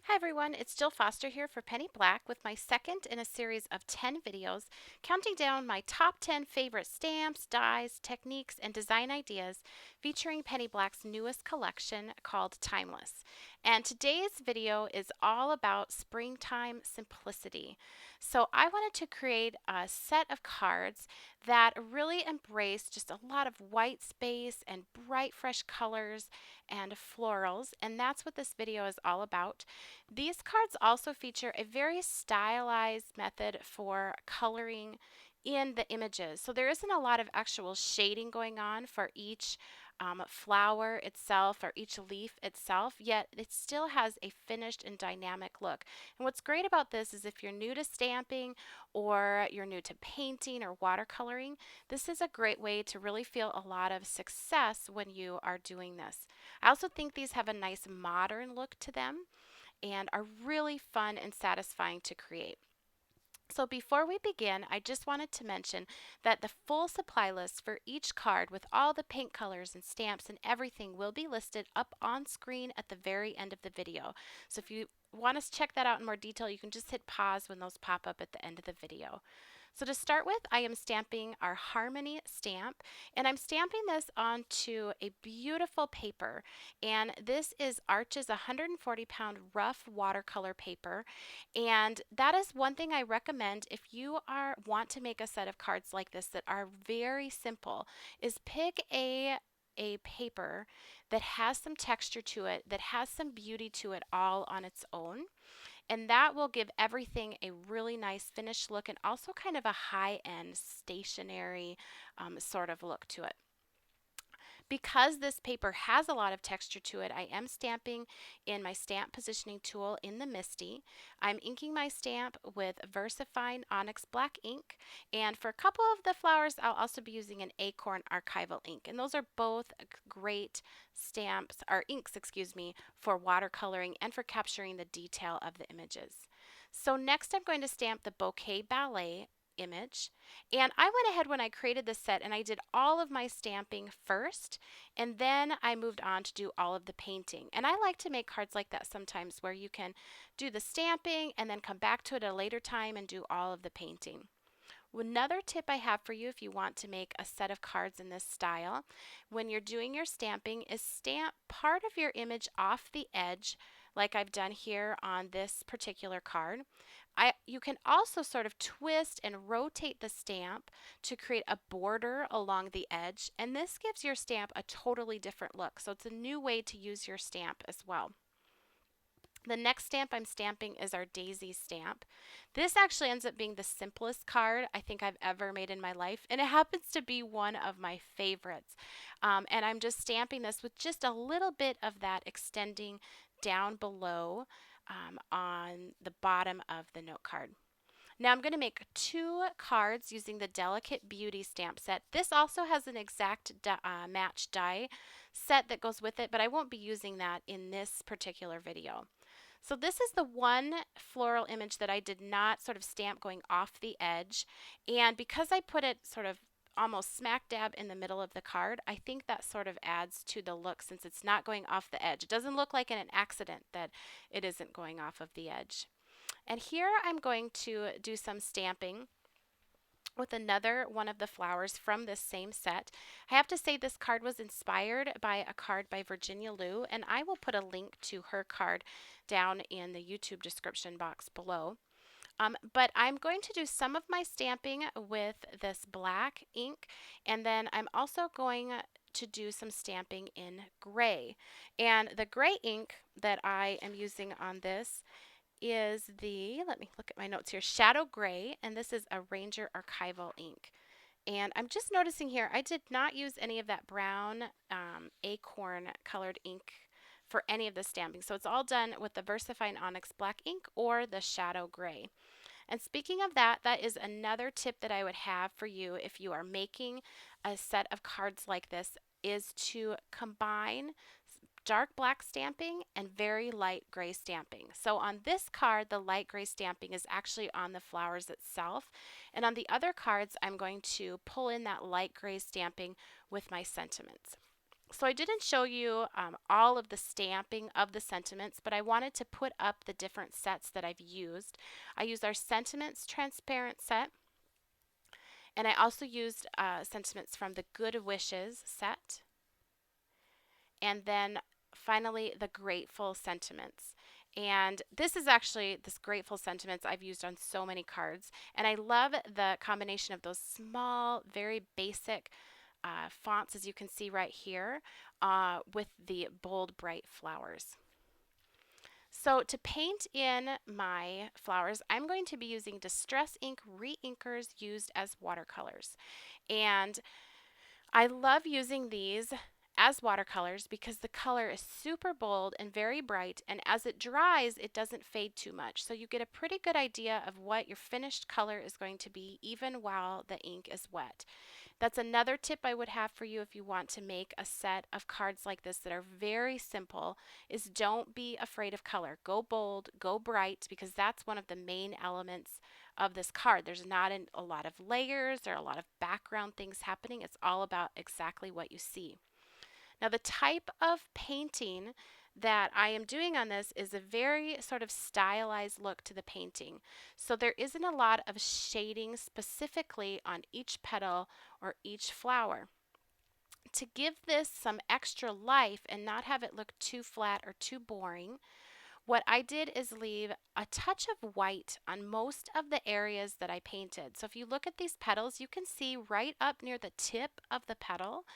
Hi everyone, it's Jill Foster here for Penny Black with my second in a series of 10 videos counting down my top 10 favorite stamps, dies, techniques, and design ideas featuring Penny Black's newest collection called Timeless. And today's video is all about springtime simplicity. So I wanted to create a set of cards that really embrace just a lot of white space and bright fresh colors and florals, and that's what this video is all about. These cards also feature a very stylized method for coloring in the images. So there isn't a lot of actual shading going on for each flower itself or each leaf itself, yet it still has a finished and dynamic look. And what's great about this is if you're new to stamping or you're new to painting or watercoloring, this is a great way to really feel a lot of success when you are doing this. I also think these have a nice modern look to them and are really fun and satisfying to create. So before we begin, I just wanted to mention that the full supply list for each card with all the paint colors and stamps and everything will be listed up on screen at the very end of the video. So if you want to check that out in more detail, you can just hit pause when those pop up at the end of the video. So to start with, I am stamping our Harmony stamp, and I'm stamping this onto a beautiful paper, and this is Arch's 140-pound rough watercolor paper, and that is one thing I recommend if you want to make a set of cards like this that are very simple, is pick a paper that has some texture to it, that has some beauty to it all on its own, and that will give everything a really nice finished look and also kind of a high-end stationary sort of look to it. Because this paper has a lot of texture to it, I am stamping in my stamp positioning tool in the Misty. I'm inking my stamp with VersaFine Onyx Black ink, and for a couple of the flowers I'll also be using an Acorn Archival ink, and those are both great stamps, or inks, excuse me, for watercoloring and for capturing the detail of the images. So next I'm going to stamp the Bouquet Ballet image, and I went ahead when I created this set and I did all of my stamping first, and then I moved on to do all of the painting. And I like to make cards like that sometimes, where you can do the stamping and then come back to it at a later time and do all of the painting. Another tip I have for you if you want to make a set of cards in this style, when you're doing your stamping, is stamp part of your image off the edge like I've done here on this particular card. You can also sort of twist and rotate the stamp to create a border along the edge, and this gives your stamp a totally different look. So it's a new way to use your stamp as well. The next stamp I'm stamping is our Daisy stamp. This actually ends up being the simplest card I think I've ever made in my life, and it happens to be one of my favorites. And I'm just stamping this with just a little bit of that extending down below on the bottom of the note card. Now I'm going to make two cards using the Delicate Beauty stamp set. This also has an exact match die set that goes with it, but I won't be using that in this particular video. So this is the one floral image that I did not sort of stamp going off the edge, and because I put it sort of almost smack dab in the middle of the card, I think that sort of adds to the look since it's not going off the edge. It doesn't look like an accident that it isn't going off of the edge. And here I'm going to do some stamping with another one of the flowers from this same set. I have to say this card was inspired by a card by Virginia Liu, and I will put a link to her card down in the YouTube description box below. But I'm going to do some of my stamping with this black ink, and then I'm also going to do some stamping in gray. And the gray ink that I am using on this is the, let me look at my notes here, Shadow Gray, and this is a Ranger Archival ink. And I'm just noticing here, I did not use any of that brown acorn colored ink for any of the stamping. So it's all done with the VersaFine Onyx Black ink or the Shadow Gray. And speaking of that, that is another tip that I would have for you if you are making a set of cards like this, is to combine dark black stamping and very light gray stamping. So on this card, the light gray stamping is actually on the flowers itself. And on the other cards, I'm going to pull in that light gray stamping with my sentiments. So I didn't show you all of the stamping of the sentiments, but I wanted to put up the different sets that I've used. I used our Sentiments Transparent set, and I also used sentiments from the Good Wishes set, and then finally the Grateful Sentiments. And this is actually, this Grateful Sentiments I've used on so many cards, and I love the combination of those small, very basic fonts, as you can see right here, with the bold, bright flowers. So to paint in my flowers, I'm going to be using Distress Ink Reinkers used as watercolors. And I love using these as watercolors because the color is super bold and very bright, and as it dries it doesn't fade too much, so you get a pretty good idea of what your finished color is going to be even while the ink is wet. That's another tip I would have for you if you want to make a set of cards like this that are very simple, is don't be afraid of color. Go bold, go bright, because that's one of the main elements of this card. There's not a lot of layers or a lot of background things happening. It's all about exactly what you see. Now the type of painting that I am doing on this is a very sort of stylized look to the painting. So there isn't a lot of shading specifically on each petal or each flower. To give this some extra life and not have it look too flat or too boring, what I did is leave a touch of white on most of the areas that I painted. So if you look at these petals, you can see right up near the tip of the petal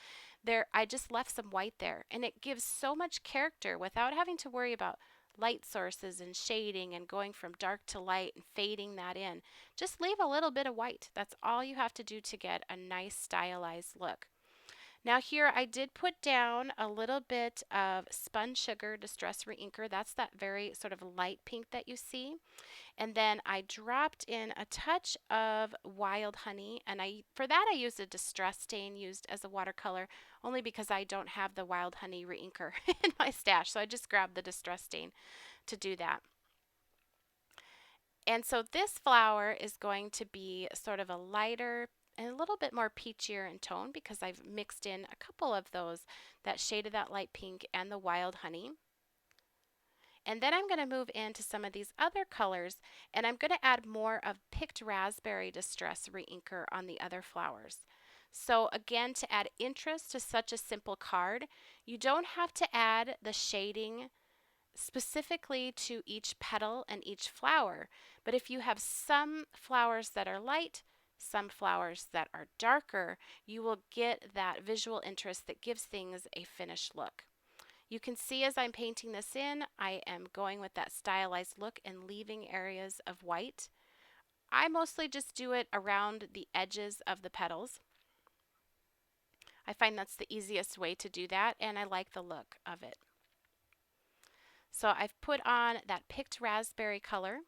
there, I just left some white there, and it gives so much character without having to worry about light sources and shading and going from dark to light and fading that in. Just leave a little bit of white. That's all you have to do to get a nice stylized look. Now here I did put down a little bit of Spun Sugar Distress Reinker. That's that very sort of light pink that you see. And then I dropped in a touch of Wild Honey, and for that I used a Distress Stain used as a watercolor, only because I don't have the Wild Honey reinker in my stash, so I just grabbed the Distress Stain to do that. And so this flower is going to be sort of a lighter and a little bit more peachier in tone because I've mixed in a couple of those, that shade of that light pink and the Wild Honey. And then I'm going to move into some of these other colors, and I'm going to add more of Picked Raspberry Distress Reinker on the other flowers. So again, to add interest to such a simple card, you don't have to add the shading specifically to each petal and each flower. But if you have some flowers that are light, some flowers that are darker, you will get that visual interest that gives things a finished look. You can see as I'm painting this in, I am going with that stylized look and leaving areas of white. I mostly just do it around the edges of the petals. I find that's the easiest way to do that, and I like the look of it. So I've put on that Picked Raspberry color,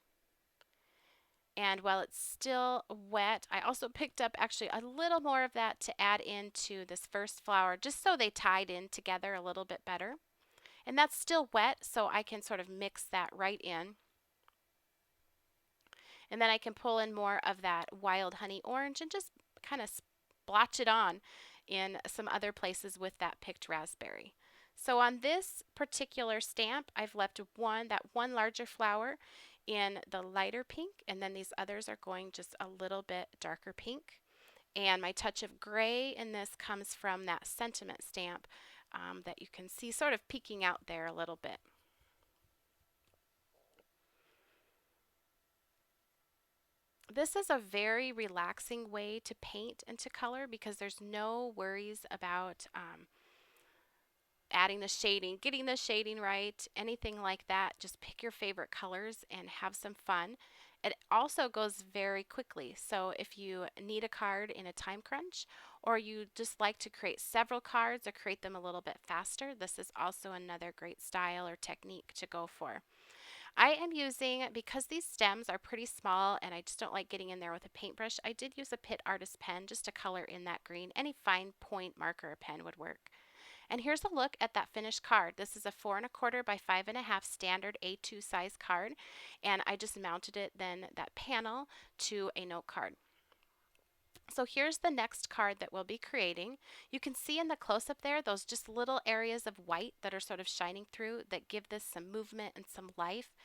and while it's still wet, I also picked up actually a little more of that to add into this first flower, just so they tied in together a little bit better. And that's still wet, so I can sort of mix that right in. And then I can pull in more of that Wild Honey Orange and just kind of splotch it on in some other places with that Picked Raspberry. So on this particular stamp, I've left that one larger flower in the lighter pink, and then these others are going just a little bit darker pink. And my touch of gray in this comes from that sentiment stamp that you can see sort of peeking out there a little bit. This is a very relaxing way to paint and to color because there's no worries about adding the shading, getting the shading right, anything like that. Just pick your favorite colors and have some fun. It also goes very quickly. So if you need a card in a time crunch, or you just like to create several cards or create them a little bit faster, this is also another great style or technique to go for. I am using, because these stems are pretty small and I just don't like getting in there with a paintbrush, I did use a Pitt Artist pen just to color in that green. Any fine point marker pen would work. And here's a look at that finished card. This is a 4 1/4 by 5 1/2 standard A2 size card, and I just mounted it then, that panel, to a note card. So here's the next card that we'll be creating. You can see in the close-up there those just little areas of white that are sort of shining through that give this some movement and some life.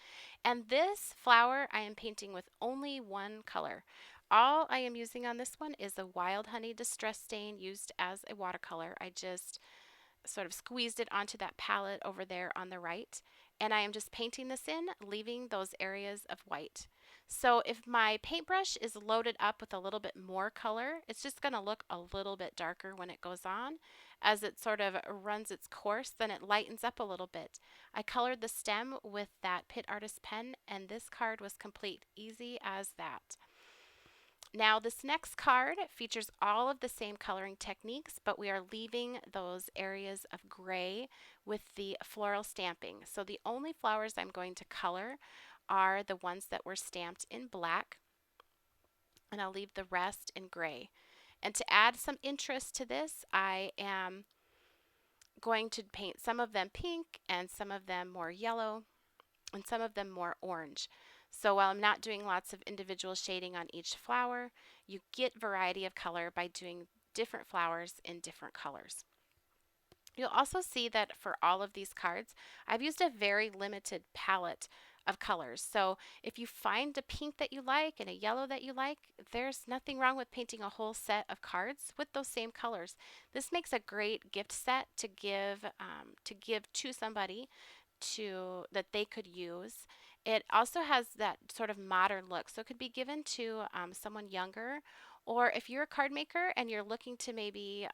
And this flower I am painting with only one color. All I am using on this one is a Wild Honey Distress Stain used as a watercolor. I just sort of squeezed it onto that palette over there on the right. And I am just painting this in, leaving those areas of white. So if my paintbrush is loaded up with a little bit more color, it's just going to look a little bit darker when it goes on. As it sort of runs its course, then it lightens up a little bit. I colored the stem with that Pitt Artist pen, and this card was complete, easy as that. Now this next card features all of the same coloring techniques, but we are leaving those areas of gray with the floral stamping. So the only flowers I'm going to color are the ones that were stamped in black, and I'll leave the rest in gray. And to add some interest to this, I am going to paint some of them pink and some of them more yellow and some of them more orange. So while I'm not doing lots of individual shading on each flower, you get variety of color by doing different flowers in different colors. You'll also see that for all of these cards, I've used a very limited palette of colors. So if you find a pink that you like and a yellow that you like, there's nothing wrong with painting a whole set of cards with those same colors. This makes a great gift set to give to somebody that they could use. It also has that sort of modern look, so it could be given to someone younger, or if you're a card maker and you're looking to maybe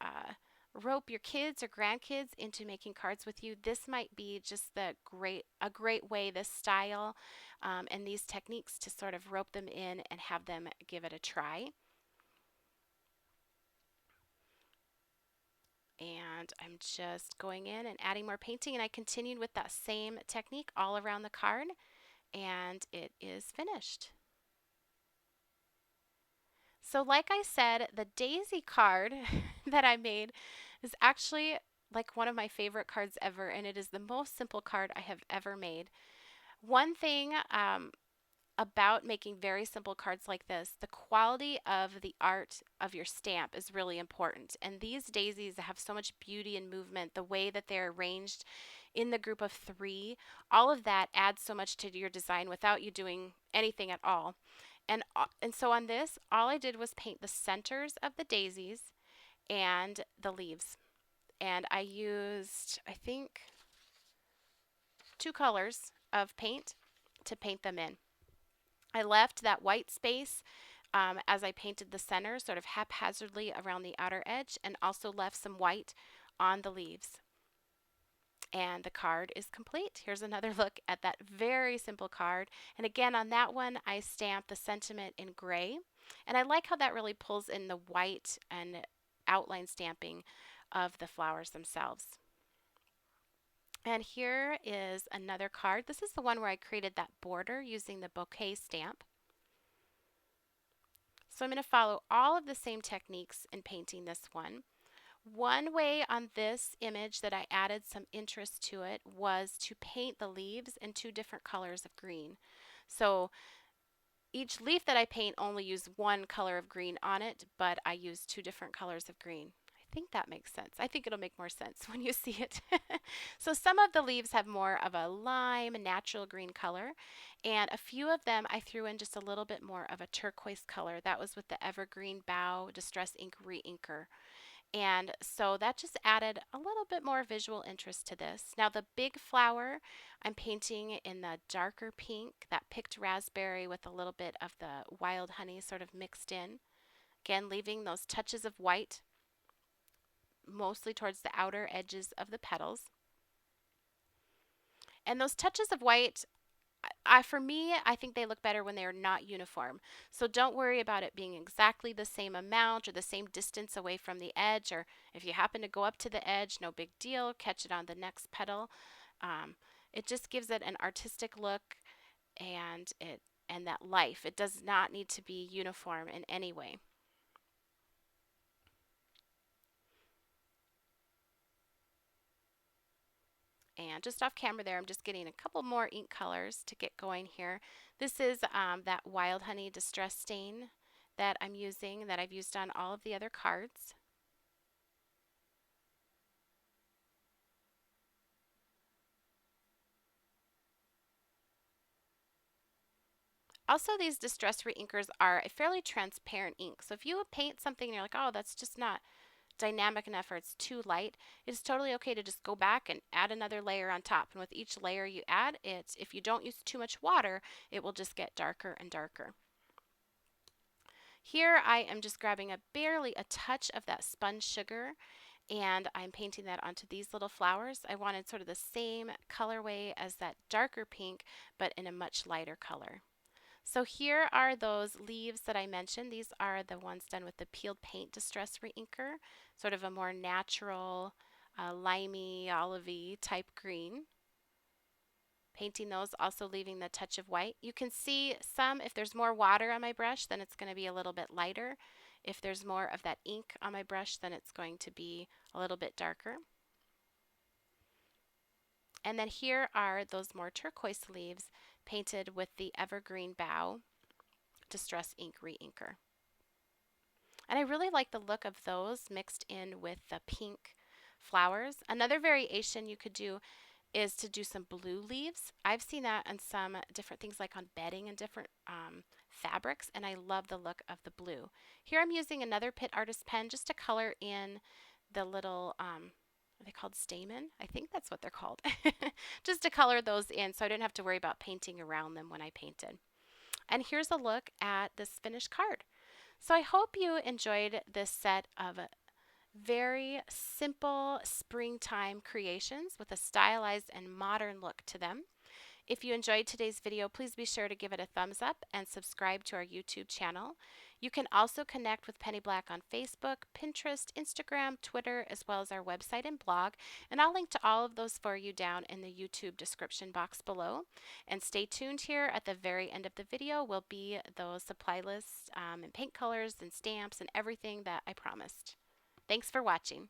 rope your kids or grandkids into making cards with you, this might be just a great way, this style and these techniques, to sort of rope them in and have them give it a try. And I'm just going in and adding more painting, and I continued with that same technique all around the card, and it is finished. So like I said, the daisy card that I made is actually like one of my favorite cards ever, and it is the most simple card I have ever made. One thing about making very simple cards like this, the quality of the art of your stamp is really important. And these daisies have so much beauty and movement, the way that they're arranged in the group of three, all of that adds so much to your design without you doing anything at all. And so on this, all I did was paint the centers of the daisies and the leaves. And I used, I think, 2 colors of paint to paint them in. I left that white space as I painted the center sort of haphazardly around the outer edge, and also left some white on the leaves. And the card is complete. Here's another look at that very simple card. And again, on that one, I stamped the sentiment in gray. And I like how that really pulls in the white and outline stamping of the flowers themselves. And here is another card. This is the one where I created that border using the bouquet stamp. So I'm going to follow all of the same techniques in painting this one. One way on this image that I added some interest to it was to paint the leaves in 2 different colors of green. So each leaf that I paint only use 1 color of green on it, but I use 2 different colors of green. I think that makes sense. I think it'll make more sense when you see it. So some of the leaves have more of a lime, natural green color, and a few of them I threw in just a little bit more of a turquoise color. That was with the Evergreen Bow Distress Ink Reinker. And so that just added a little bit more visual interest to this. Now the big flower I'm painting in the darker pink, that picked raspberry with a little bit of the wild honey sort of mixed in. Again, leaving those touches of white mostly towards the outer edges of the petals. And those touches of white, for me, I think they look better when they are not uniform. So don't worry about it being exactly the same amount or the same distance away from the edge, or if you happen to go up to the edge, no big deal, catch it on the next petal. It just gives it an artistic look and that life. It does not need to be uniform in any way. And just off camera there, I'm just getting a couple more ink colors to get going here. This is that Wild Honey Distress Stain that I'm using that I've used on all of the other cards. Also, these distress reinkers are a fairly transparent ink. So if you paint something and you're like, oh, that's just not dynamic enough or it's too light, it's totally okay to just go back and add another layer on top. And with each layer you add, if you don't use too much water, it will just get darker and darker. Here I am just grabbing barely a touch of that spun sugar and I'm painting that onto these little flowers. I wanted sort of the same colorway as that darker pink, but in a much lighter color. So here are those leaves that I mentioned. These are the ones done with the peeled paint distress reinker, sort of a more natural, limey, olivey type green. Painting those, also leaving the touch of white. You can see some, if there's more water on my brush, then it's going to be a little bit lighter. If there's more of that ink on my brush, then it's going to be a little bit darker. And then here are those more turquoise leaves painted with the evergreen bough distress ink reinker. And I really like the look of those mixed in with the pink flowers. Another variation you could do is to do some blue leaves. I've seen that on some different things like on bedding and different fabrics, and I love the look of the blue. Here I'm using another Pitt Artist pen just to color in the little, are they called stamen? I think that's what they're called. Just to color those in so I didn't have to worry about painting around them when I painted. And here's a look at this finished card. So I hope you enjoyed this set of very simple springtime creations with a stylized and modern look to them. If you enjoyed today's video, please be sure to give it a thumbs up and subscribe to our YouTube channel. You can also connect with Penny Black on Facebook, Pinterest, Instagram, Twitter, as well as our website and blog. And I'll link to all of those for you down in the YouTube description box below. And stay tuned here. At the very end of the video will be those supply lists and paint colors and stamps and everything that I promised. Thanks for watching.